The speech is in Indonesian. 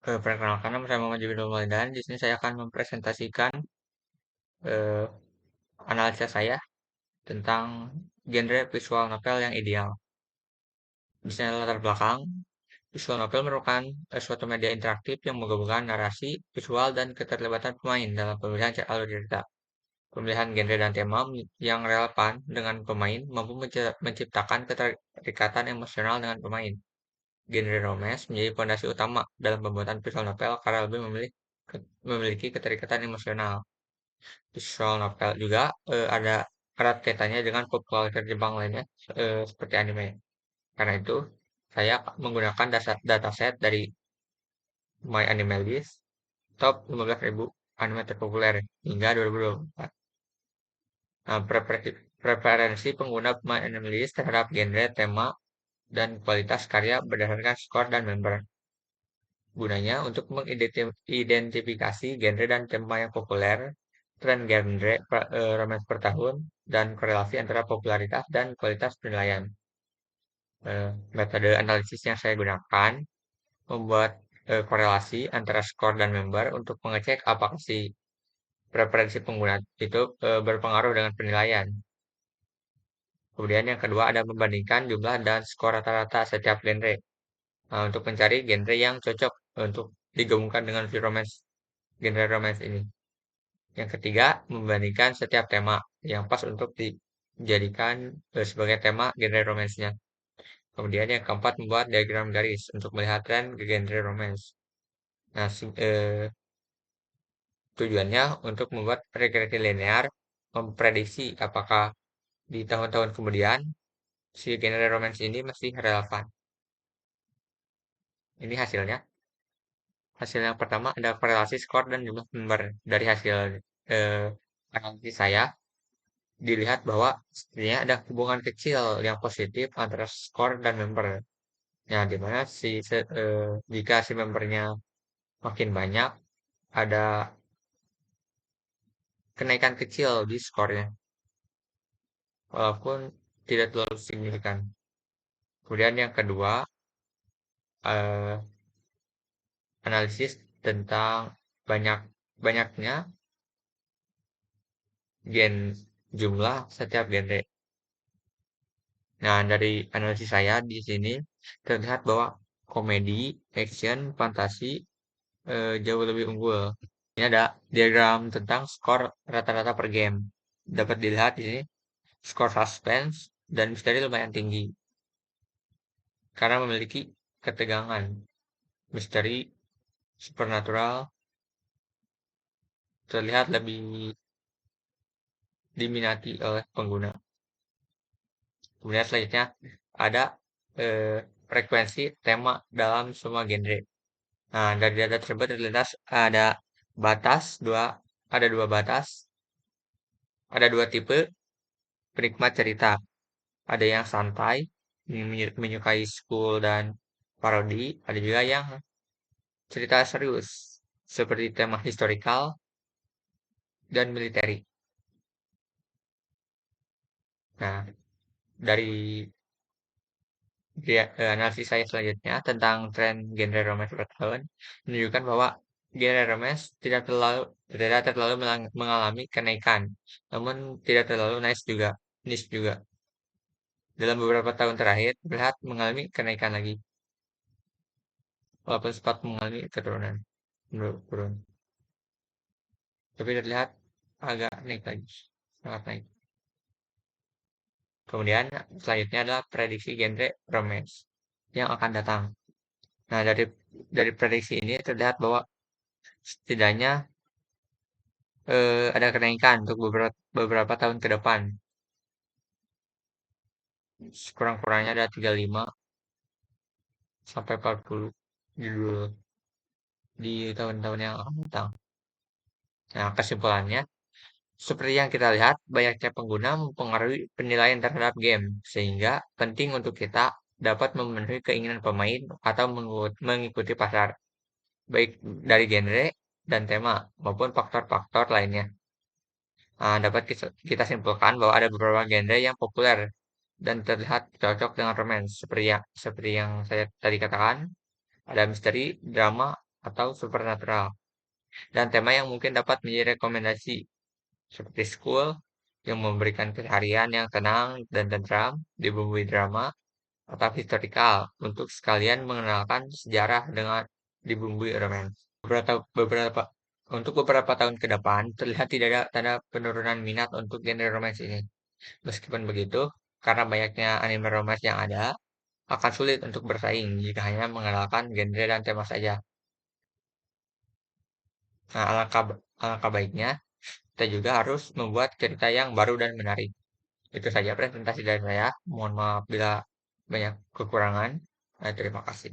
Perkenalkan, nama saya Muhammad Jubil Maulidan. Di sini saya akan mempresentasikan eh, analisa saya tentang genre visual novel yang ideal. Di sini latar belakang, visual novel merupakan suatu media interaktif yang menggabungkan narasi, visual, dan keterlibatan pemain dalam pemilihan alur cerita. Pemilihan genre dan tema yang relevan dengan pemain mampu menciptakan keterikatan emosional dengan pemain. Genre romance menjadi fondasi utama dalam pembuatan visual novel karena lebih memiliki keterikatan emosional. Visual novel juga ada erat kaitannya dengan pop culture Jepang lainnya seperti anime. Karena itu, saya menggunakan dataset dari My Anime List top 15.000 anime terpopuler hingga 2024. Nah, preferensi pengguna My Anime List terhadap genre, tema, dan kualitas karya berdasarkan skor dan member. Gunanya untuk mengidentifikasi genre dan tema yang populer, tren genre romance per tahun, dan korelasi antara popularitas dan kualitas penilaian. Metode analisis yang saya gunakan membuat korelasi antara skor dan member untuk mengecek apakah si preferensi pengguna itu berpengaruh dengan penilaian. Kemudian yang kedua ada membandingkan jumlah dan skor rata-rata setiap genre. Nah, untuk mencari genre yang cocok untuk digabungkan dengan genre romance ini. Yang ketiga, membandingkan setiap tema yang pas untuk dijadikan sebagai tema genre romansnya. Kemudian yang keempat, membuat diagram garis untuk melihat tren genre romance. Nah, tujuannya untuk membuat regresi linear, memprediksi apakah di tahun-tahun kemudian si genre romance ini masih relevan. Ini hasilnya. Hasil yang pertama ada korelasi skor dan jumlah member. Dari hasil eh, analisis saya, dilihat bahwa sebenarnya ada hubungan kecil yang positif antara skor dan member. Ya, dimana jika si membernya makin banyak, ada kenaikan kecil di skornya, walaupun tidak terlalu signifikan. Kemudian yang kedua, eh, analisis tentang banyaknya gen jumlah setiap genre. Nah, dari analisis saya di sini terlihat bahwa komedi, action, fantasi jauh lebih unggul. Ini ada diagram tentang skor rata-rata per game. Dapat dilihat di sini skor suspense dan misteri lumayan tinggi karena memiliki ketegangan. Misteri supernatural terlihat lebih diminati oleh pengguna. Kemudian selanjutnya ada frekuensi tema dalam semua genre. Nah, dari data tersebut terlihat batas dua ada dua batas, ada dua tipe penikmat cerita. Ada yang santai, menyukai school dan parodi, ada juga yang cerita serius, seperti tema historical dan militeri. Nah, dari analisis saya selanjutnya tentang tren genre romance per tahun, menunjukkan bahwa genre romance tidak terlalu mengalami kenaikan, namun tidak terlalu niche juga. Dalam beberapa tahun terakhir, terlihat mengalami kenaikan lagi, walaupun sempat mengalami keturunan, turun. Tapi terlihat agak naik lagi, sangat naik. Kemudian selanjutnya adalah prediksi genre romance yang akan datang. Nah, dari prediksi ini terlihat bahwa setidaknya ada kenaikan untuk beberapa tahun ke depan. Kurang-kurangnya ada 35 sampai 40 judul di tahun-tahun yang akan datang. Nah, kesimpulannya, seperti yang kita lihat, banyaknya pengguna mempengaruhi penilaian terhadap game, sehingga penting untuk kita dapat memenuhi keinginan pemain atau mengikuti pasar, baik dari genre dan tema maupun faktor-faktor lainnya. Nah, dapat kita simpulkan bahwa ada beberapa genre yang populer dan terlihat cocok dengan romance, seperti yang saya tadi katakan, ada misteri, drama, atau supernatural, dan tema yang mungkin dapat menjadi rekomendasi seperti School yang memberikan keseharian yang tenang dan tentram dibumbui drama, atau historical untuk sekalian mengenalkan sejarah dengan dibumbui romance. Beberapa untuk beberapa tahun ke depan terlihat tidak ada tanda penurunan minat untuk genre romance ini. Meskipun begitu, karena banyaknya anime romance yang ada, akan sulit untuk bersaing jika hanya mengandalkan genre dan tema saja. Nah, alangkah baiknya kita juga harus membuat cerita yang baru dan menarik. Itu saja presentasi dari saya. Mohon maaf bila banyak kekurangan. Terima kasih.